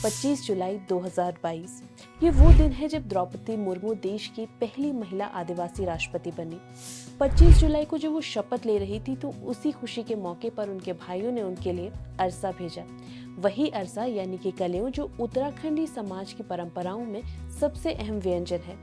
25 जुलाई 2022। ये वो दिन है जब द्रौपदी मुर्मू देश की पहली महिला आदिवासी राष्ट्रपति बनी। 25 जुलाई को जब वो शपथ ले रही थी तो उसी खुशी के मौके पर उनके भाइयों ने उनके लिए अरसा भेजा। वही अरसा यानी कि कलेव जो उत्तराखंडी समाज की परंपराओं में सबसे अहम व्यंजन है।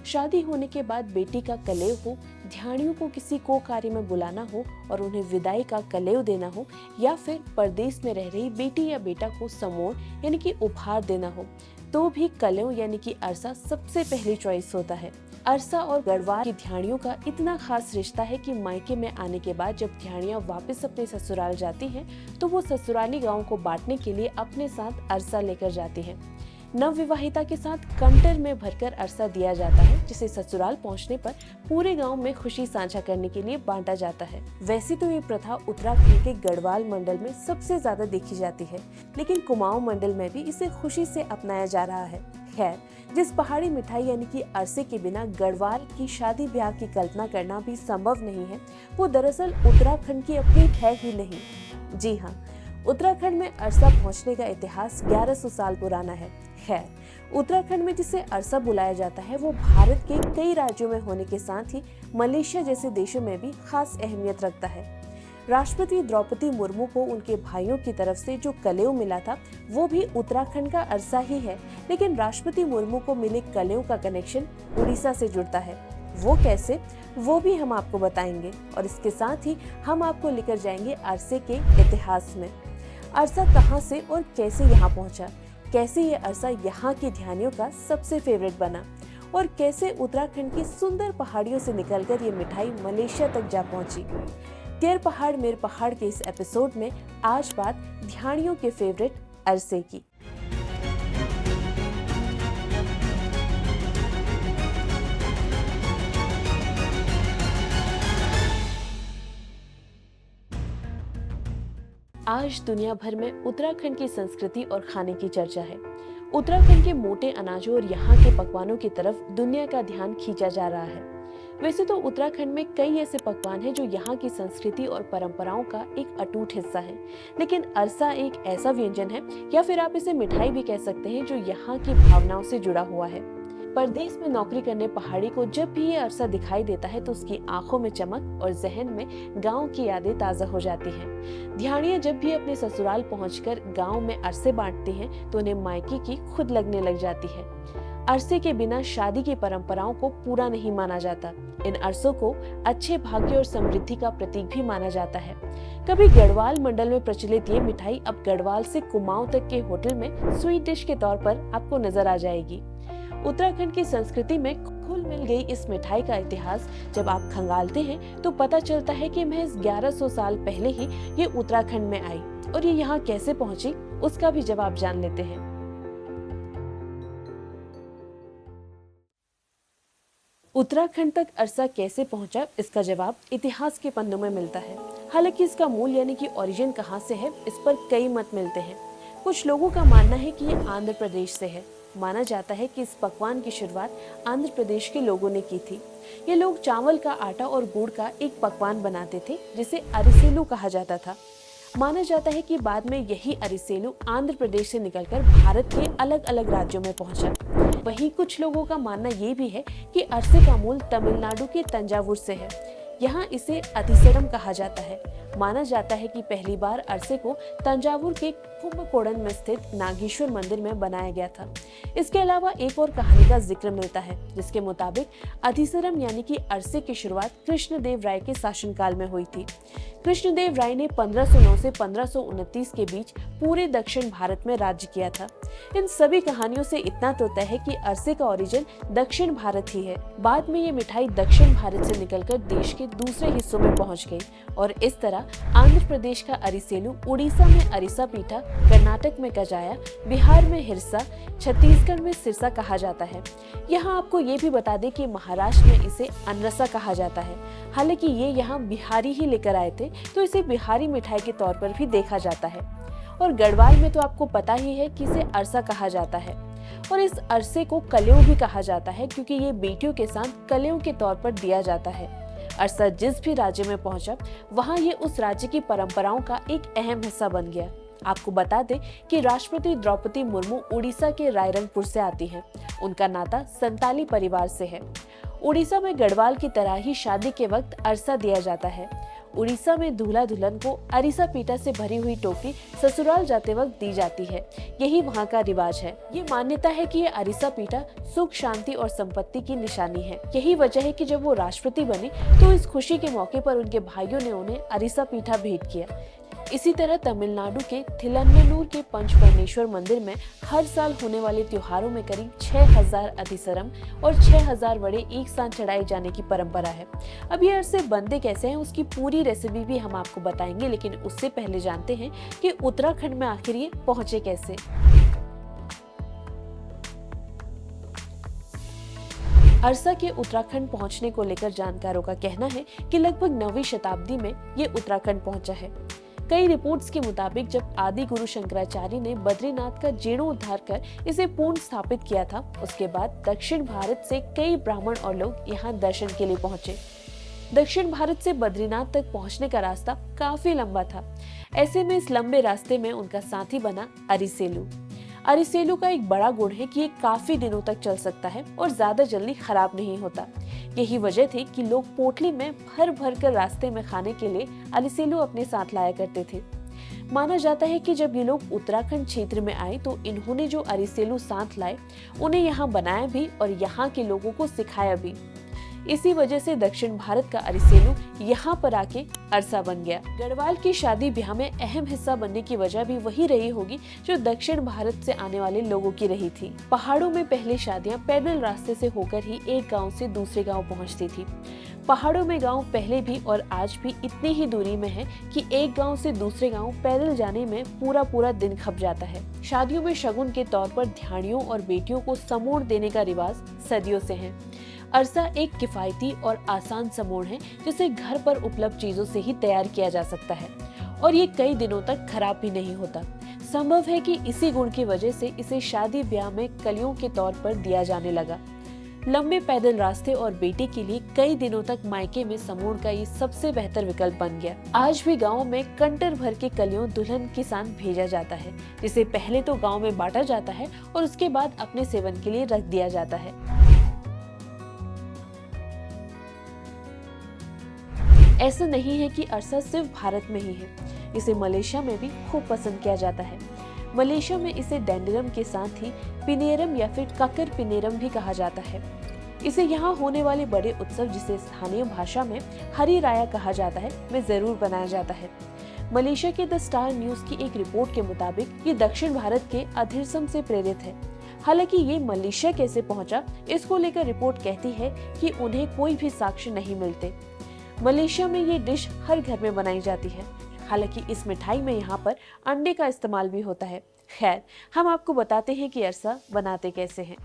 शादी होने के बाद बेटी का कलेव हो, ध्यानियों को किसी को कार्य में बुलाना हो और उन्हें विदाई का कलेव देना हो, या फिर परदेश में रह रही बेटी या बेटा को समोर यानी कि उपहार देना हो, तो भी कलेव यानी कि अरसा सबसे पहली चॉइस होता है। अरसा और गढ़वाल की ध्यानियों का इतना खास रिश्ता है कि मायके में आने के बाद जब ध्यानियां वापस अपने ससुराल जाती हैं, तो वो ससुराली गांव को बांटने के लिए अपने साथ अरसा लेकर जाती हैं। नवविवाहिता के साथ कंटर में भरकर अरसा दिया जाता है, जिसे ससुराल पहुंचने पर पूरे गांव में खुशी साझा करने के लिए बांटा जाता है। वैसे तो ये प्रथा उत्तराखंड के गढ़वाल मंडल में सबसे ज्यादा देखी जाती है, लेकिन कुमाऊं मंडल में भी इसे खुशी से अपनाया जा रहा है। खैर, जिस पहाड़ी मिठाई यानी कि अरसे के बिना गढ़वाल की शादी ब्याह की कल्पना करना भी संभव नहीं है, वो दरअसल उत्तराखंड की अपनी है ही नहीं। जी हाँ, उत्तराखंड में अरसा पहुंचने का इतिहास 1100 साल पुराना है। खैर, उत्तराखंड में जिसे अरसा बुलाया जाता है वो भारत के कई राज्यों में होने के साथ ही मलेशिया जैसे देशों में भी खास अहमियत रखता है। राष्ट्रपति द्रौपदी मुर्मू को उनके भाइयों की तरफ से जो कलेव मिला था वो भी उत्तराखंड का अरसा ही है, लेकिन राष्ट्रपति मुर्मू को मिले कलेव का कनेक्शन उड़ीसा से जुड़ता है। वो कैसे, वो भी हम आपको बताएंगे और इसके साथ ही हम आपको लेकर जाएंगे अरसे के इतिहास में। अरसा कहाँ से और कैसे यहाँ पहुँचा, कैसे ये अरसा यहाँ की ध्यानियों का सबसे फेवरेट बना और कैसे उत्तराखंड की सुंदर पहाड़ियों से निकलकर ये मिठाई मलेशिया तक जा पहुंची। तेर पहाड़ मेर पहाड़ के इस एपिसोड में आज बात ध्यानियों के फेवरेट अरसे की। आज दुनिया भर में उत्तराखंड की संस्कृति और खाने की चर्चा है। उत्तराखंड के मोटे अनाजों और यहाँ के पकवानों की तरफ दुनिया का ध्यान खींचा जा रहा है। वैसे तो उत्तराखंड में कई ऐसे पकवान हैं जो यहाँ की संस्कृति और परंपराओं का एक अटूट हिस्सा है, लेकिन अरसा एक ऐसा व्यंजन है, या फिर आप इसे मिठाई भी कह सकते हैं, जो यहाँ की भावनाओं से जुड़ा हुआ है। परदेश में नौकरी करने पहाड़ी को जब भी ये अरसा दिखाई देता है तो उसकी आंखों में चमक और जहन में गांव की यादें ताजा हो जाती हैं। ध्यानियां जब भी अपने ससुराल पहुंचकर गांव में अरसे बांटती हैं तो उन्हें मायके की खुद लगने लग जाती है। अरसे के बिना शादी की परंपराओं को पूरा नहीं माना जाता। इन अरसों को अच्छे भाग्य और समृद्धि का प्रतीक भी माना जाता है। कभी गढ़वाल मंडल में प्रचलित ये मिठाई अब गढ़वाल से कुमाऊं तक के होटल में स्वीट डिश के तौर पर आपको नजर आ जाएगी। उत्तराखंड की संस्कृति में घुल मिल गई इस मिठाई का इतिहास जब आप खंगालते हैं तो पता चलता है कि महज 1100 साल पहले ही ये उत्तराखंड में आई, और ये यहाँ कैसे पहुंची उसका भी जवाब जान लेते हैं। उत्तराखंड तक अरसा कैसे पहुंचा, इसका जवाब इतिहास के पन्नों में मिलता है। हालांकि इसका मूल यानी कि ओरिजिन कहाँ से है, इस पर कई मत मिलते हैं। कुछ लोगों का मानना है कि ये आंध्र प्रदेश से है। माना जाता है कि इस पकवान की शुरुआत आंध्र प्रदेश के लोगों ने की थी। ये लोग चावल का आटा और गुड़ का एक पकवान बनाते थे जिसे अरिसेलू कहा जाता था। माना जाता है कि बाद में यही अरिसेलू आंध्र प्रदेश से निकलकर भारत के अलग अलग राज्यों में पहुंचा। वहीं कुछ लोगों का मानना ये भी है कि अरसे का मूल तमिलनाडु के तंजावुर से है। यहाँ इसे अतिसरम कहा जाता है। माना जाता है कि पहली बार अरसे को तंजावुर के कुंभकोणम में स्थित नागेश्वर मंदिर में बनाया गया था। इसके अलावा एक और कहानी का जिक्र मिलता है, जिसके मुताबिक अधिसरम यानी कि अरसे की शुरुआत कृष्णदेव राय के शासनकाल में हुई थी। कृष्णदेव राय ने 1509 से 1529 के बीच पूरे दक्षिण भारत में राज्य किया था। इन सभी कहानियों से इतना तो तय है कि अरसे का ओरिजिन दक्षिण भारत ही है। बाद में ये मिठाई दक्षिण भारत से निकलकर देश के दूसरे हिस्सों में पहुंच गई और इस तरह आंध्र प्रदेश का अरिसेलू, उड़ीसा में अरिसा पीठा, कर्नाटक में कजाया, बिहार में हिरसा, छत्तीसगढ़ में सिरसा कहा जाता है। यहाँ आपको ये भी बता दें कि महाराष्ट्र में इसे अनरसा कहा जाता है। हालांकि ये यहाँ बिहारी ही लेकर आए थे, तो इसे बिहारी मिठाई के तौर पर भी देखा जाता है। और गढ़वाल में तो आपको पता ही है कि इसे अरसा कहा जाता है, और इस अरसे को कलेव भी कहा जाता है क्योंकि ये बेटियों के साथ कलेव के तौर पर दिया जाता है। अरसा जिस भी राज्य में पहुंचा, वहां ये उस राज्य की परंपराओं का एक अहम हिस्सा बन गया। आपको बता दें कि राष्ट्रपति द्रौपदी मुर्मू उड़ीसा के रायरंगपुर से आती हैं। उनका नाता संताली परिवार से है। उड़ीसा में गढ़वाल की तरह ही शादी के वक्त अरसा दिया जाता है। उड़ीसा में दूल्हा दुल्हन को अरिसा पीटा से भरी हुई टोकरी ससुराल जाते वक्त दी जाती है। यही वहाँ का रिवाज है। ये मान्यता है कि ये अरिसा पीटा सुख, शांति और संपत्ति की निशानी है। यही वजह है कि जब वो राष्ट्रपति बने तो इस खुशी के मौके पर उनके भाइयों ने उन्हें अरिसा पीठा भेंट किया। इसी तरह तमिलनाडु के थिलन्नूर के पंचपर्णेश्वर मंदिर में हर साल होने वाले त्योहारों में करीब 6000 अधिसरम और 6000 वड़े एक साथ चढ़ाए जाने की परंपरा है। अब ये अरसे बनते कैसे हैं उसकी पूरी रेसिपी भी हम आपको बताएंगे, लेकिन उससे पहले जानते हैं कि उत्तराखंड में आखिर ये पहुंचे कैसे। अरसा के उत्तराखंड पहुंचने को लेकर जानकारों का कहना है कि लगभग 9वीं शताब्दी में ये उत्तराखंड पहुंचा है। कई रिपोर्ट्स के मुताबिक जब आदि गुरु शंकराचार्य ने बद्रीनाथ का जीर्णोद्धार कर इसे पुनः स्थापित किया था, उसके बाद दक्षिण भारत से कई ब्राह्मण और लोग यहाँ दर्शन के लिए पहुंचे। दक्षिण भारत से बद्रीनाथ तक पहुंचने का रास्ता काफी लंबा था। ऐसे में इस लंबे रास्ते में उनका साथी बना अरिसेलु। अरिसेलु का एक बड़ा गुण है कि ये काफी दिनों तक चल सकता है और ज्यादा जल्दी खराब नहीं होता। यही वजह थी कि लोग पोटली में भर भर कर रास्ते में खाने के लिए अरिसेलु अपने साथ लाया करते थे। माना जाता है कि जब ये लोग उत्तराखंड क्षेत्र में आए तो इन्होंने जो अरिसेलु साथ लाए उन्हें यहाँ बनाया भी और यहाँ के लोगों को सिखाया भी। इसी वजह से दक्षिण भारत का अरिसेलु यहाँ पर आके अरसा बन गया। गढ़वाल की शादी ब्याह में अहम हिस्सा बनने की वजह भी वही रही होगी जो दक्षिण भारत से आने वाले लोगों की रही थी। पहाड़ों में पहले शादियां पैदल रास्ते से होकर ही एक गांव से दूसरे गांव पहुंचती थी। पहाड़ों में गांव पहले भी और आज भी इतनी ही दूरी में है कि एक गांव से दूसरे गांव पैदल जाने में पूरा पूरा दिन खप जाता है। शादियों में शगुन के तौर पर ध्यानियों और बेटियों को समोण देने का रिवाज सदियों से है। अरसा एक किफायती और आसान समोण है जिसे घर पर उपलब्ध चीजों से ही तैयार किया जा सकता है और ये कई दिनों तक खराब भी नहीं होता। संभव है कि इसी गुण की वजह से इसे शादी ब्याह में कलियों के तौर पर दिया जाने लगा। लंबे पैदल रास्ते और बेटे के लिए कई दिनों तक मायके में समोण का ये सबसे बेहतर विकल्प बन गया। आज भी गाँव में कंटर भर के कलियों दुल्हन के साथ भेजा जाता है, जिसे पहले तो गाँव में बांटा जाता है और उसके बाद अपने सेवन के लिए रख दिया जाता है। ऐसा नहीं है कि अरसा सिर्फ भारत में ही है, इसे मलेशिया में भी खूब पसंद किया जाता है। मलेशिया में इसे डेंडरम के साथ ही पिनेरम या फिर ककर पिनेरम भी कहा जाता है। इसे यहाँ होने वाले बड़े उत्सव, जिसे स्थानीय भाषा में हरी राया कहा जाता है, में जरूर बनाया जाता है। मलेशिया के द स्टार न्यूज की एक रिपोर्ट के मुताबिक ये दक्षिण भारत के अधिरसम से प्रेरित है। हालांकि ये मलेशिया कैसे पहुंचा, इसको लेकर रिपोर्ट कहती है कि उन्हें कोई भी साक्ष्य नहीं मिलते। मलेशिया में ये डिश हर घर में बनाई जाती है। हालांकि इस मिठाई में यहाँ पर अंडे का इस्तेमाल भी होता है। खैर, हम आपको बताते हैं कि अरसा बनाते कैसे हैं।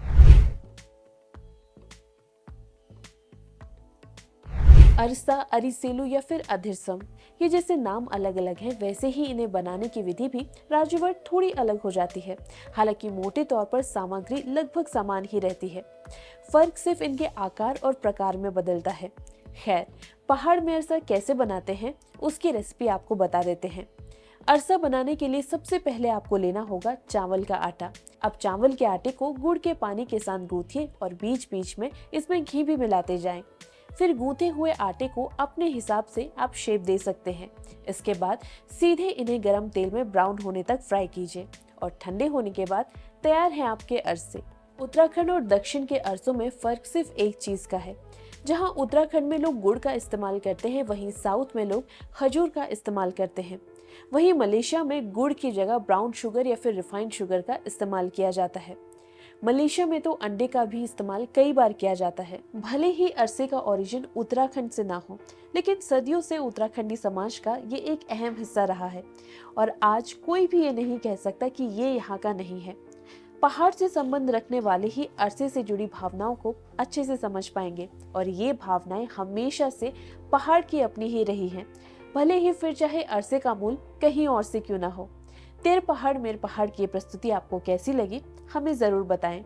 अरसा, अरिसेलु या फिर अधिरसम, ये जैसे नाम अलग अलग है वैसे ही इन्हें बनाने की विधि भी राज्यवार थोड़ी अलग हो जाती है। हालांकि मोटे तौर पर सामग्री लगभग समान ही रहती है। फर्क सिर्फ इनके आकार और प्रकार में बदलता है। खैर, पहाड़ में अरसा कैसे बनाते हैं उसकी रेसिपी आपको बता देते हैं। अरसा बनाने के लिए सबसे पहले आपको लेना होगा चावल का आटा। अब चावल के आटे को गुड़ के पानी के साथ गूंथिए और बीच बीच में इसमें घी भी मिलाते जाएं। फिर गूंथे हुए आटे को अपने हिसाब से आप शेप दे सकते हैं। इसके बाद सीधे इन्हें गरम तेल में ब्राउन होने तक फ्राई कीजिए और ठंडे होने के बाद तैयार हैं आपके अरसे। उत्तराखंड और दक्षिण के अरसों में फर्क सिर्फ एक चीज का है। जहां उत्तराखंड में लोग गुड़ का इस्तेमाल करते हैं, वहीं साउथ में लोग खजूर का इस्तेमाल करते हैं। वहीं मलेशिया में गुड़ की जगह ब्राउन शुगर या फिर रिफाइंड शुगर का इस्तेमाल किया जाता है। मलेशिया में तो अंडे का भी इस्तेमाल कई बार किया जाता है। भले ही अरसे का ओरिजिन उत्तराखंड से ना हो, लेकिन सदियों से उत्तराखंडी समाज का ये एक अहम हिस्सा रहा है और आज कोई भी ये नहीं कह सकता कि ये यहाँ का नहीं है। पहाड़ से संबंध रखने वाले ही अरसे से जुड़ी भावनाओं को अच्छे से समझ पाएंगे और ये भावनाएं हमेशा से पहाड़ की अपनी ही रही हैं, भले ही फिर चाहे अरसे का मूल कहीं और से क्यों ना हो। तेरे पहाड़ मेरे पहाड़ की प्रस्तुति आपको कैसी लगी, हमें जरूर बताएं।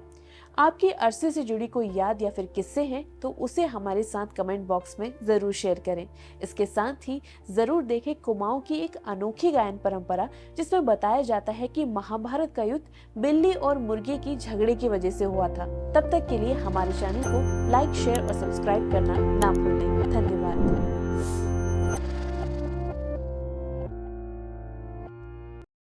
आपकी अरसे से जुड़ी कोई याद या फिर किस्से हैं तो उसे हमारे साथ कमेंट बॉक्स में जरूर शेयर करें। इसके साथ ही जरूर देखें कुमाऊं की एक अनोखी गायन परंपरा, जिसमें बताया जाता है कि महाभारत का युद्ध बिल्ली और मुर्गे की झगड़े की वजह से हुआ था। तब तक के लिए हमारे चैनल को लाइक, शेयर और सब्सक्राइब करना ना भूलें। धन्यवाद।